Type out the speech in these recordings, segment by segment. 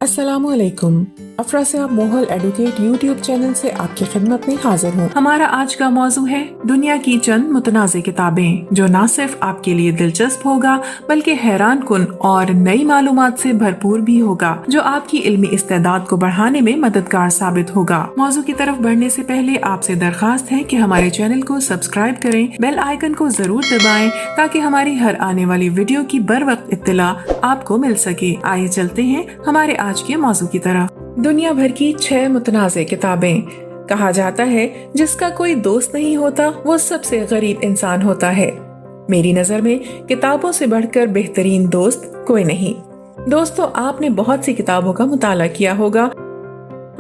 अस्सलाम वालेकुम। अफरा से आप मोहल एडुकेट यूट्यूब चैनल से आपकी खिदमत में हाजिर हूँ। हमारा आज का मौजू है दुनिया की चंद मुतनाज़ किताबें, जो न सिर्फ आपके लिए दिलचस्प होगा बल्कि हैरान कुन और नई मालूमात से भरपूर भी होगा, जो आपकी इल्मी इस्तेदाद को बढ़ाने में मददगार साबित होगा। मौजू की तरफ बढ़ने से पहले आपसे दरख्वास्त है कि हमारे चैनल को सब्सक्राइब करें, बेल आइकन को जरूर दबाएं ताकि हमारी हर आने वाली वीडियो की बर वक्त इत्तला आपको मिल सके। आइए चलते हैं हमारे आज के मौजू की तरफ। दुनिया भर की 6 मुतनाज़े किताबें। कहा जाता है जिसका कोई दोस्त नहीं होता वो सबसे गरीब इंसान होता है। मेरी नजर में किताबों से बढ़कर बेहतरीन दोस्त कोई नहीं। दोस्तों, आपने बहुत सी किताबों का मुताला किया होगा,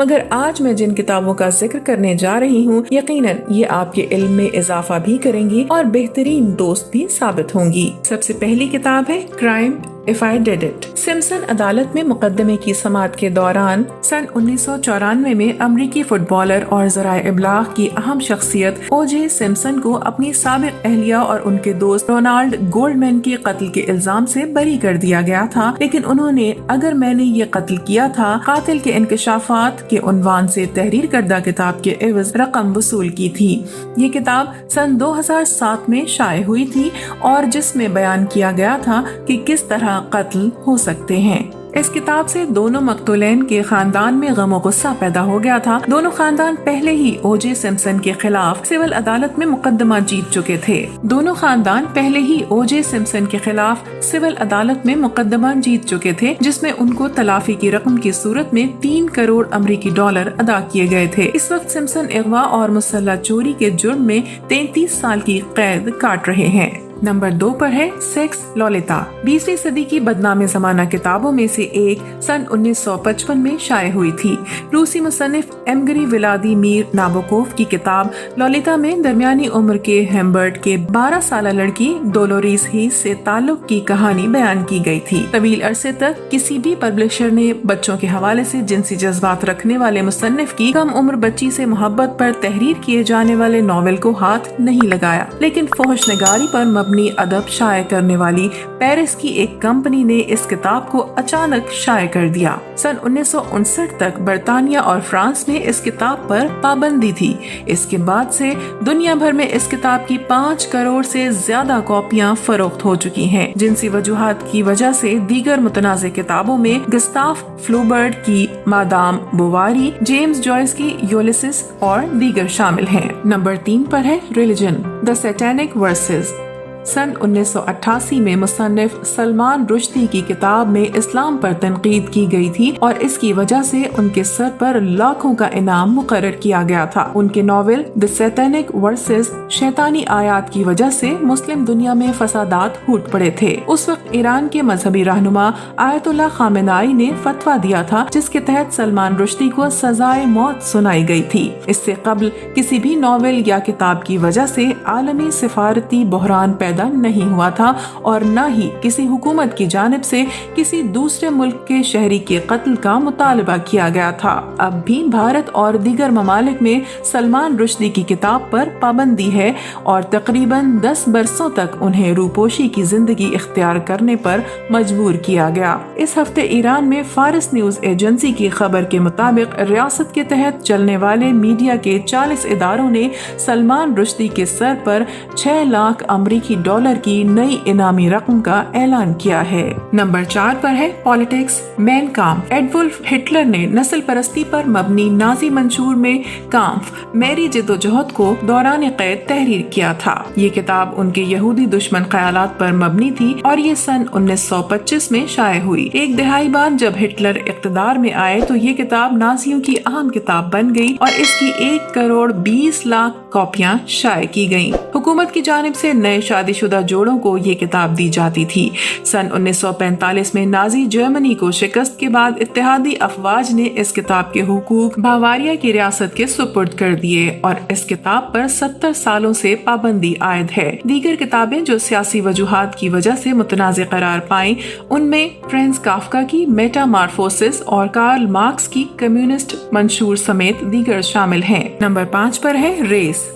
मगर आज मैं जिन किताबों का जिक्र करने जा रही हूँ यकीनन ये आपके इल्म में इजाफा भी करेंगी और बेहतरीन दोस्त भी साबित होंगी। सबसे पहली किताब है crime if I did it. Simpson अदालत में मुकदमे की समाअत के दौरान सन 1994 में अमरीकी फुटबॉलर और ज़राए इब्लाग की अहम शख्सियत ओजे सिम्पसन को अपनी साबिक अहलिया और उनके दोस्त रोनाल्ड गोल्डमैन के कत्ल के इल्जाम से बरी कर दिया गया था, लेकिन उन्होंने अगर मैंने ये कत्ल किया था कातिल के इंकशाफात के उन्वान से तहरीर करदा किताब के एवज रकम वसूल की थी। ये किताब सन 2007 में शाये हुई थी और जिसमें बयान किया गया था कि किस तरह कत्ल हो सकते हैं। इस किताब से दोनों मकतूलैन के खानदान में गमो गुस्सा पैदा हो गया था। दोनों खानदान पहले ही ओजे सिम्पसन के खिलाफ सिविल अदालत में मुकदमा जीत चुके थे। दोनों खानदान पहले ही ओजे सिम्पसन के खिलाफ सिविल अदालत में मुकदमा जीत चुके थे, जिसमें उनको तलाफी की रकम की सूरत में 3 करोड़ अमरीकी डॉलर अदा किए गए थे। इस वक्त सिम्पसन अगवा और मुसल्लह चोरी के जुर्म में 33 साल की कैद काट रहे हैं। नंबर 2 पर है सेक्स लोलिता। 20वीं सदी की बदनाम ज़माना किताबों में से एक सन 1955 में शाये हुई थी। रूसी मुसन्निफ एमगरी व्लादिमीर नाबोकोव की किताब लोलिता में दरमियानी उम्र के हेम्बर्ट के 12 साल लड़की डोलोरिस हीस से ताल्लुक की कहानी बयान की गई थी। तवील अरसे तक किसी भी पब्लिशर ने बच्चों के हवाले से जिनसी जज्बात रखने वाले मुसन्निफ की कम उम्र बच्ची से मोहब्बत पर तहरीर किए जाने वाले नॉवेल को हाथ नहीं लगाया, लेकिन फोहशनगारी पर अदब शाये करने वाली पेरिस की एक कंपनी ने इस किताब को अचानक शाये कर दिया। सन 1959 तक बरतानिया और फ्रांस में इस किताब पर पाबंदी थी। इसके बाद से दुनिया भर में इस किताब की 5 करोड़ से ज्यादा कॉपियां फरोख्त हो चुकी हैं। जिनसी वजूहात की वजह से दीगर मुतनाज़े किताबों में गस्ताफ फ्लूबर्ट की मादाम बोवारी, जेम्स जॉयस की यूलिसिस और दीगर शामिल हैं। नंबर 3 पर है रिलीजन द सैटेनिक वर्सेस। सन 1988 में मुसन्निफ सलमान रुश्दी की किताब में इस्लाम पर तनकीद की गई थी और इसकी वजह से उनके सर पर लाखों का इनाम मुकर्रर किया गया था। उनके नॉवेल द सैटेनिक वर्सेस शैतानी आयात की वजह से मुस्लिम दुनिया में फसादात फूट पड़े थे। उस वक्त ईरान के मजहबी रहनुमा आयतुल्लाह खामेनाई ने फतवा दिया था, जिसके तहत सलमान रुश्दी को सजाए मौत सुनाई गई थी। इससे कबल किसी भी नॉवेल या किताब की वजह से आलमी सिफारती बहरान पैदा नहीं हुआ था और न ही किसी हुकूमत की जानिब से किसी दूसरे मुल्क के शहरी के कत्ल का मुतालबा किया गया था। अब भी भारत और दीगर ममालिक में सलमान रुश्दी की किताब पर पाबंदी है और तकरीबन 10 बरसों तक उन्हें रूपोशी की जिंदगी इख्तियार करने पर मजबूर किया गया। इस हफ्ते ईरान में फारिस न्यूज एजेंसी की खबर के मुताबिक रियासत के तहत चलने वाले मीडिया के 40 इदारों ने सलमान रुश्दी के सर पर 6 लाख अमरीकी डॉलर की नई इनामी रकम का ऐलान किया है। नंबर 4 पर है पॉलिटिक्स मैन काम्फ। एडोल्फ हिटलर ने नस्ल परस्ती पर मबनी नाजी मंशूर में काम्फ मेरी जिद्दोजहद को दौरान कैद तहरीर किया था। ये किताब उनके यहूदी दुश्मन ख्यालात पर मबनी थी और ये सन 1925 में शाये हुई। एक दिहाई बाद जब हिटलर इक़्तिदार में आए तो ये किताब नाजियों की अहम किताब बन गई और इसकी 1 करोड़ 20 लाख कॉपियां शाये की गयी। हुकूमत की जानिब से नए शादीशुदा जोड़ों को ये किताब दी जाती थी। सन 1945 में नाजी जर्मनी को शिकस्त के बाद इत्तेहादी अफवाज ने इस किताब के हुकूक बावारिया की रियासत के सुपुर्द कर दिए और इस किताब पर 70 सालों से पाबंदी आयद है। दीगर किताबें जो सियासी वजूहात की वजह से मुतनाज़े करार पाईं, उनमें फ्रांज काफ्का की मेटामॉर्फोसिस और कार्ल मार्क्स की कम्युनिस्ट मंशूर समेत दीगर शामिल हैं। नंबर 5 पर है रेस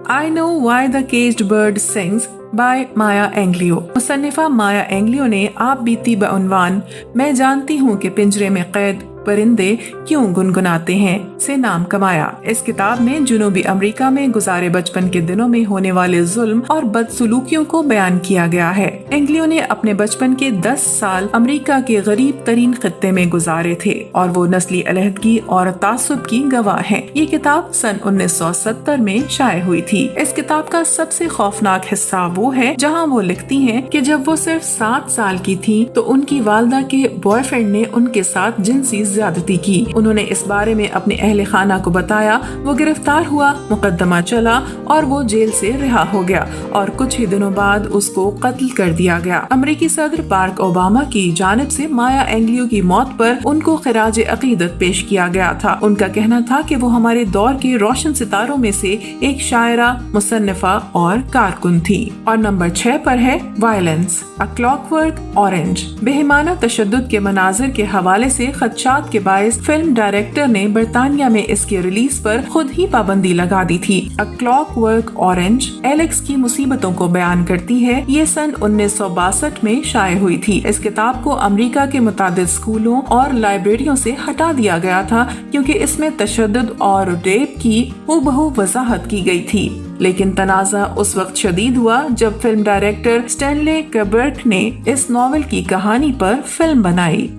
I know why the caged bird sings by Maya Angelou. मुसन्निफा माया एंग्लियो ने आप बीती बउनवान मैं जानती हूँ कि पिंजरे में कैद परिंदे क्यों गुनगुनाते हैं से नाम कमाया। इस किताब में जनूबी अमेरिका में गुजारे बचपन के दिनों में होने वाले जुल्म और बदसलूकियों को बयान किया गया है। एंग्लियो ने अपने बचपन के 10 साल अमेरिका के गरीब तरीन खित्ते में गुजारे थे और वो नस्ली अलहदगी और तासुब की गवाह है। ये किताब सन 1970 में शाये हुई थी। इस किताब का सबसे खौफनाक हिस्सा वो है जहाँ वो लिखती हैं कि जब वो सिर्फ 7 साल की थी तो उनकी वालदा के बॉयफ्रेंड ने उनके साथ जिनसी ज्यादती की। उन्होंने इस बारे में अपने अहले खाना को बताया, वो गिरफ्तार हुआ, मुकदमा चला और वो जेल से रिहा हो गया और कुछ ही दिनों बाद उसको कत्ल कर दिया गया। अमेरिकी सदर बाराक ओबामा की जानिब से माया एंग्लियो की मौत पर उनको खिराज अकीदत पेश किया गया था। उनका कहना था कि वो हमारे दौर के रोशन सितारों में से एक शायरा, मुसन्निफा और कारकुन थी। और नंबर 6 पर है वायलेंस, अ क्लॉकवर्क ऑरेंज। बेहिमाना तशद्दुद के मनाजिर के हवाले से खदशात के बायस फिल्म डायरेक्टर ने बरतानिया में इसके रिलीज पर खुद ही पाबंदी लगा दी थी। अ क्लॉकवर्क ऑरेंज एलेक्स की मुसीबतों को बयान करती है। ये सन 1962 में शाये हुई थी। इस किताब को अमेरिका के मुतादिद स्कूलों और लाइब्रेरियों से हटा दिया गया था क्योंकि इसमें तशद्दुद और रेप की हूबहू वजाहत की गई थी। लेकिन तनाज़ा उस वक्त शदीद हुआ जब फिल्म डायरेक्टर स्टैनले कुब्रिक ने इस नॉवेल की कहानी पर फिल्म बनाई।